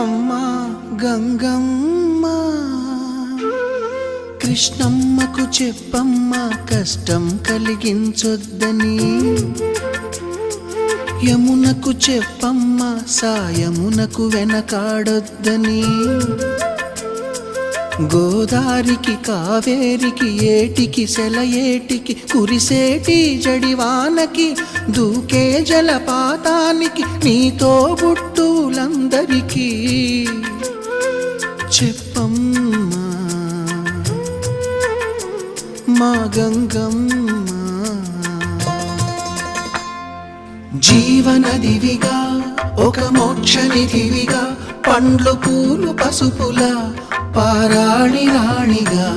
అమ్మా గంగమ్మ, కృష్ణమ్మకు చెప్పమ్మా కష్టం కలిగించొద్దని, యమునకు చెప్పమ్మా సాయమునకు వెనకాడొద్దని, గోదారికి కావేరికి ఏటికి సెలయేటికి కురిసేటి జడివానకి దూకే జలపాతానికి నీతో బుట్టులందరికీ చెప్పమ్మా మా గంగమ్మ. జీవనదివిగా ఒక మోక్షనిధివిగా పండ్లు పూలు పసుపుల పారాణి రాణిగా